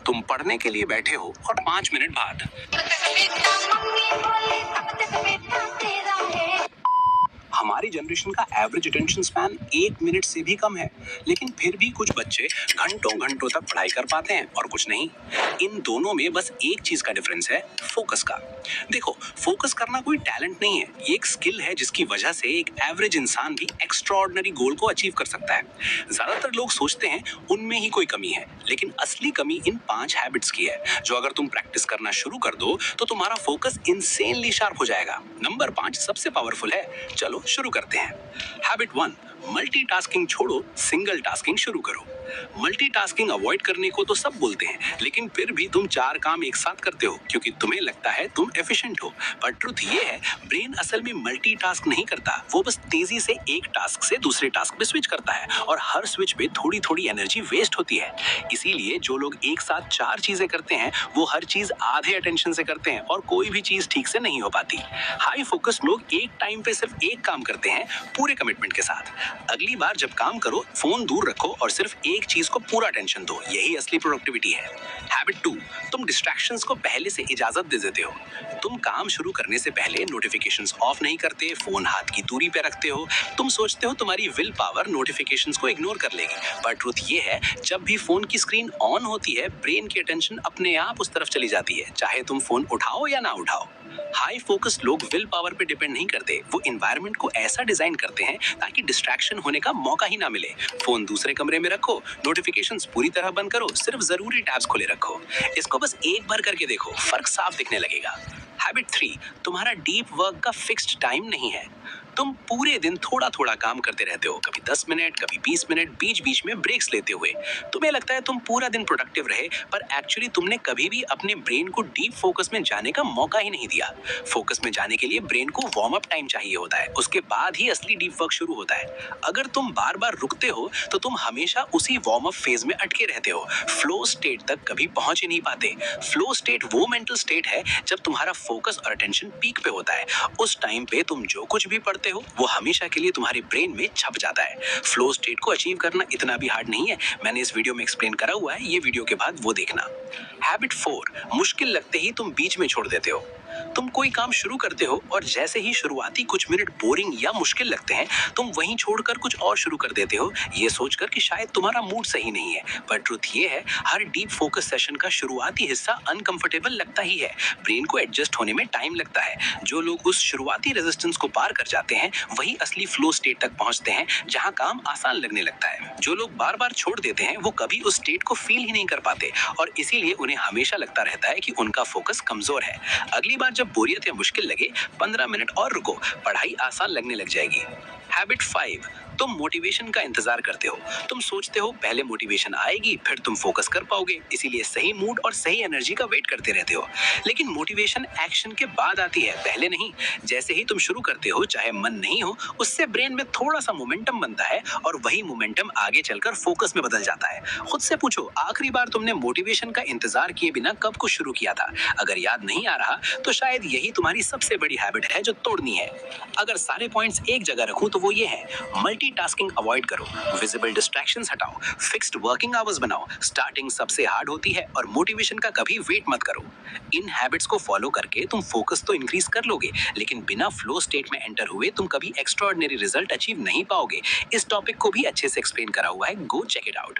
तुम पढ़ने के लिए बैठे हो और 5 मिनट बाद हमारी जनरेशन का एवरेज अटेंशन स्पैन 1 मिनट से भी कम है, लेकिन फिर भी कुछ बच्चे घंटों घंटों तक पढ़ाई कर पाते हैं और कुछ नहीं। इन दोनों में बस एक चीज का डिफरेंस है, फोकस का। देखो, फोकस करना कोई टैलेंट नहीं है, ये एक स्किल है जिसकी वजह से एक एवरेज इंसान भी एक्स्ट्राऑर्डिनरी गोल को अचीव कर सकता है। ज्यादातर लोग सोचते हैं उनमें ही कोई कमी है, लेकिन असली कमी इन 5 हैबिट्स की है, जो अगर तुम प्रैक्टिस करना शुरू कर दो तो तुम्हारा फोकस इंसेनली शार्प हो जाएगा। नंबर 5 सबसे पावरफुल है। चलो शुरू करते हैं। हैबिट 1, मल्टीटास्किंग छोड़ो, सिंगल टास्किंग शुरू करो। मल्टीटास्किंग अवॉइड करने को तो सब बोलते हैं, लेकिन फिर भी तुम 4 काम एक साथ करते हो क्योंकि तुम्हें लगता है तुम एफिशिएंट हो। पर ट्रुथ ये है, ब्रेन असल में मल्टीटास्क नहीं करता, वो बस तेजी से एक टास्क से दूसरे टास्क पे स्विच करता है और हर स्विच पे थोड़ी थोड़ी एनर्जी वेस्ट होती है। इसीलिए जो लोग एक साथ 4 चीजें करते हैं वो हर चीज आधे अटेंशन से करते हैं और कोई भी चीज ठीक से नहीं हो पाती। हाई फोकस लोग एक टाइम पे सिर्फ एक काम करते हैं, पूरे कमिटमेंट के साथ। अगली बार जब काम करो, फोन दूर रखो और सिर्फ एक चीज को पूरा अटेंशन दो, यही असली प्रोडक्टिविटी है। हैबिट 2, तुम डिस्ट्रैक्शंस को पहले से इजाजत दे देते हो। तुम काम शुरू करने से पहले नोटिफिकेशंस ऑफ नहीं करते, फोन हाथ की दूरी पे रखते हो। तुम सोचते हो तुम्हारी विल पावर नोटिफिकेशंस को इग्नोर कर लेगी, पर ट्रुथ ये है, जब भी फोन की स्क्रीन ऑन होती है, ब्रेन की अटेंशन अपने आप उस तरफ चली जाती है, चाहे तुम फोन उठाओ या ना उठाओ। हाई फोकस लोग विल पावर पे डिपेंड नहीं करते, वो एनवायरनमेंट को ऐसा डिजाइन करते हैं ताकि डिस्ट्रैक्शन होने का मौका ही ना मिले। फोन दूसरे कमरे में रखो, नोटिफिकेशंस पूरी तरह बंद करो, सिर्फ जरूरी टैब्स खुले रखो। इसको बस एक बार करके देखो, फर्क साफ दिखने लगेगा। हैबिट 3, तुम्हारा डीप वर्क का फिक्स्ड टाइम नहीं है। तुम पूरे दिन थोड़ा थोड़ा काम करते रहते हो, कभी 10 मिनट, कभी 20 मिनट, बीच बीच में ब्रेक्स लेते हुए। तुम्हें लगता है तुम पूरा दिन प्रोडक्टिव रहे, पर एक्चुअली तुमने कभी भी अपने ब्रेन को डीप फोकस में जाने का मौका ही नहीं दिया। फोकस में जाने के लिए ब्रेन को वार्म अप टाइम चाहिए होता है, उसके बाद ही असली डीप वर्क शुरू होता है। अगर तुम बार बार रुकते हो तो तुम हमेशा उसी वार्म अप फेज में अटके रहते हो, फ्लो स्टेट तक कभी पहुंच ही नहीं पाते। फ्लो स्टेट वो मेंटल स्टेट है जब तुम्हारा फोकस और अटेंशन पीक पे होता है। उस टाइम पे तुम जो कुछ भी पढ़ते हो वो हमेशा के लिए तुम्हारे ब्रेन में छप जाता है। फ्लो स्टेट को अचीव करना इतना भी हार्ड नहीं है, मैंने इस वीडियो में एक्सप्लेन करा हुआ है, ये वीडियो के बाद वो देखना। हैबिट 4, मुश्किल लगते ही तुम बीच में छोड़ देते हो। तुम कोई काम शुरू करते हो और जैसे ही शुरुआती कुछ मिनट बोरिंग या मुश्किल लगते हैं, तुम वहीं छोड़कर कुछ और शुरू कर देते हो, ये सोचकर कि शायद तुम्हारा मूड सही नहीं है। पर ट्रुथ ये है, हर डीप फोकस सेशन का शुरुआती हिस्सा अनकंफर्टेबल लगता ही है, ब्रेन को एडजस्ट होने में टाइम लगता है। जो लोग उस शुरुआती रेजिस्टेंस को पार कर जाते हैं, वही असली फ्लो स्टेट तक पहुंचते हैं, जहां काम आसान लगने लगता है। जो लोग बार बार छोड़ देते हैं, वो कभी उस स्टेट को फील ही नहीं कर पाते और इसीलिए उन्हें हमेशा लगता रहता है कि उनका फोकस कमजोर है। अगली बार जब बोरियत या मुश्किल लगे, 15 मिनट और रुको, पढ़ाई आसान लगने लग जाएगी। हैबिट 5, तुम मोटिवेशन का इंतजार करते हो। तुम सोचते हो पहले मोटिवेशन आएगी, फिर तुम फोकस कर पाओगे, इसीलिए सही मूड और सही एनर्जी का वेट करते रहते हो। लेकिन मोटिवेशन एक्शन के बाद आती है, पहले नहीं। जैसे ही तुम शुरू करते हो, चाहे मन नहीं हो, उससे ब्रेन में थोड़ा सा मोमेंटम बनता है और वही मोमेंटम आगे चलकर फोकस में बदल जाता है। खुद से पूछो, आखिरी बार तुमने मोटिवेशन का इंतजार किए बिना कब कुछ शुरू किया था? अगर याद नहीं आ रहा तो शायद यही तुम्हारी सबसे बड़ी हैबिट है जो तोड़नी है। अगर सारे पॉइंट्स एक जगह रखूं तो वो ये है, मल्टीटास्किंग अवॉइड करो, विजिबल डिस्ट्रैक्शंस हटाओ, फिक्स्ड वर्किंग आवर्स बनाओ, स्टार्टिंग सबसे हार्ड होती है और मोटिवेशन का कभी वेट मत करो। इन हैबिट्स को फॉलो करके तुम फोकस तो इंक्रीज कर लोगे, लेकिन बिना फ्लो स्टेट में एंटर हुए तुम कभी एक्स्ट्राऑर्डिनरी रिजल्ट अचीव नहीं पाओगे। इस टॉपिक को भी अच्छे से एक्सप्लेन करा हुआ है, गो चेक इट आउट।